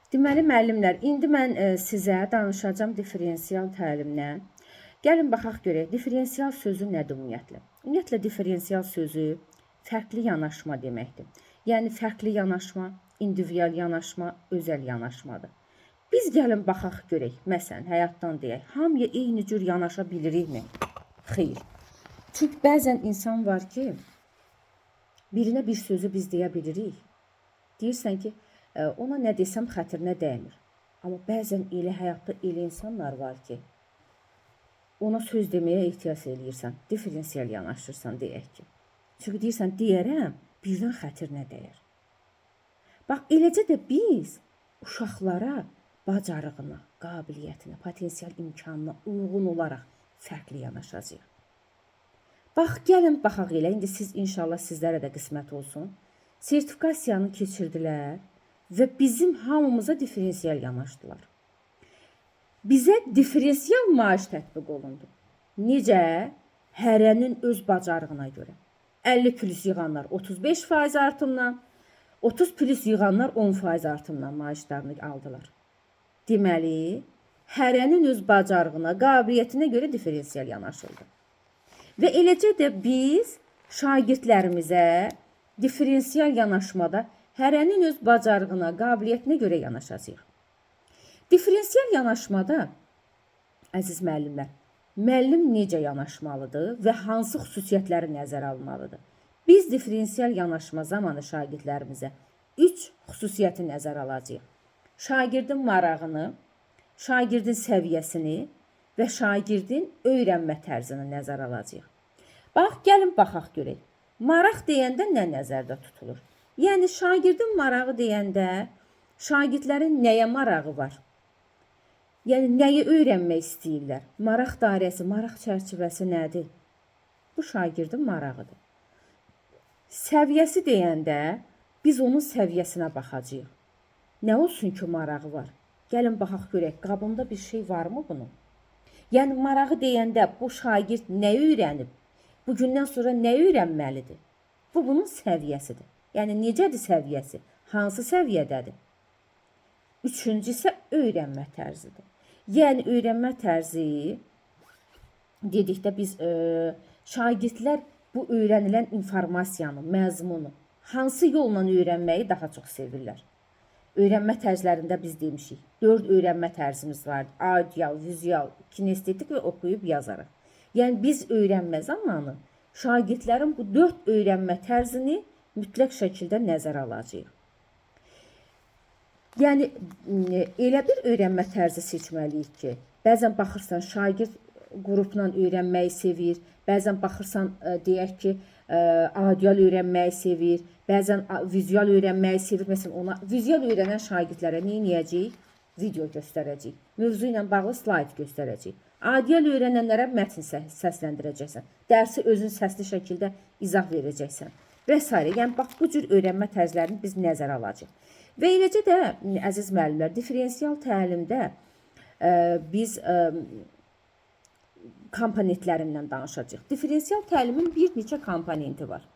Deməli müəllimlər, indi mən sizə danışacağım diferensial təlimdən. Gəlin baxaq görək, diferensial sözü nədir ümumiyyətlə? Ümumiyyətlə diferensial sözü fərqli yanaşma deməkdir. Yəni fərqli yanaşma, individual yanaşma, özəl yanaşmadır. Biz gəlin baxaq görək, məsələn, həyatdan deyək, hamıya eyni cür yanaşa bilirikmi? Xeyr. Çünki bəzən insan var ki, birinə bir sözü biz deyə bilirik. Deyirsən ki, ona nə desəm xətrinə dəymir. Amma bəzən elə həyatda elə insanlar var ki, ona söz deməyə ehtiyac eləyirsən, diferensial yanaşırsan deyək ki. Çünki deyirsən, deyərəm, birdən xətrinə dəyər. Bax, eləcə də biz uşaqlara bacarığına, qabiliyyətinə, potensial imkanına uyğun olaraq fərqli yanaşacağıq. Bax, gəlin baxaq elə, indi siz inşallah sizlərə də qismət olsun. Sertifikasiyanı keçirdilər və bizim hamımıza diferensial yanaşdılar. Bizə diferensial maaş tətbiq olundu. Necə? Hərənin öz bacarığına görə. 50 plus yığanlar 35% artımla, 30 plus yığanlar 10% artımla maaşlarını aldılar. Deməli, hərənin öz bacarığına, qabiliyyətinə görə diferensial yanaşıldı. Və eləcə də biz şagirdlərimizə diferensial yanaşmada hərənin öz bacarığına, qabiliyyətinə görə yanaşacağıq. Diferensial yanaşmada, əziz müəllimlər, müəllim necə yanaşmalıdır və hansı xüsusiyyətləri nəzərə almalıdır? Biz diferensial yanaşma zamanı şagirdlərimizə 3 xüsusiyyəti nəzərə alacağıq. Şagirdin marağını, şagirdin səviyyəsini və şagirdin öyrənmə tərzini nəzərə alacağıq. Bax, gəlin baxaq görək. Maraq deyəndə nə nəzərdə tutulur? Yəni, şagirdin marağı deyəndə, şagirdlərin nəyə marağı var? Yəni, nəyi öyrənmək istəyirlər? Maraq dairəsi, maraq çərçivəsi nədir? Bu şagirdin marağıdır. Səviyyəsi deyəndə, biz onun səviyyəsinə baxacağıq. Nə olsun ki, marağı var? Gəlin baxaq görək, qabında bir şey varmı bunun? Yəni, marağı deyəndə, bu şagird nə öyrənib? Bugündən sonra nə öyrənməlidir? Bu, bunun səviyyəsidir. Yəni, necədir səviyyəsi? Hansı səviyyədədir? Üçüncü isə öyrənmə tərzidir. Yəni, öyrənmə tərzi dedikdə biz şagirdlər bu öyrənilən informasiyanı, məzmunu hansı yolla öyrənməyi daha çox sevirlər? Öyrənmə tərzlərində biz demişik, 4 öyrənmə tərzimiz var. Audial, vizual, kinestetik və oxuyub yazaraq. Yəni, biz öyrənmə zamanı şagirdlərin bu 4 öyrənmə tərzini mütləq şəkildə nəzərə alacağıq. Yəni, elə bir öyrənmə tərzi seçməliyik ki, bəzən baxırsan, şagird qrupla öyrənməyi sevir, bəzən baxırsan, deyək ki, audial öyrənməyi sevir, bəzən vizual öyrənməyi sevir. Məsələn, ona vizual öyrənən şagirdlərə nə edəcəyik? Video göstərəcəyik. Mövzu ilə bağlı slayd göstərəcəyik. Audial öyrənənlərə mətn səsləndirəcəksən. Dərsi özün səsli şəkildə izah verəcəksən. Və s. Yəni, bax, bu cür öyrənmə tərzlərini biz nəzərə alacağıq. Və eləcə də, əziz müəllimlər, diferensial təlimdə biz komponentlərindən danışacağıq. Diferensial təlimin bir neçə komponenti var.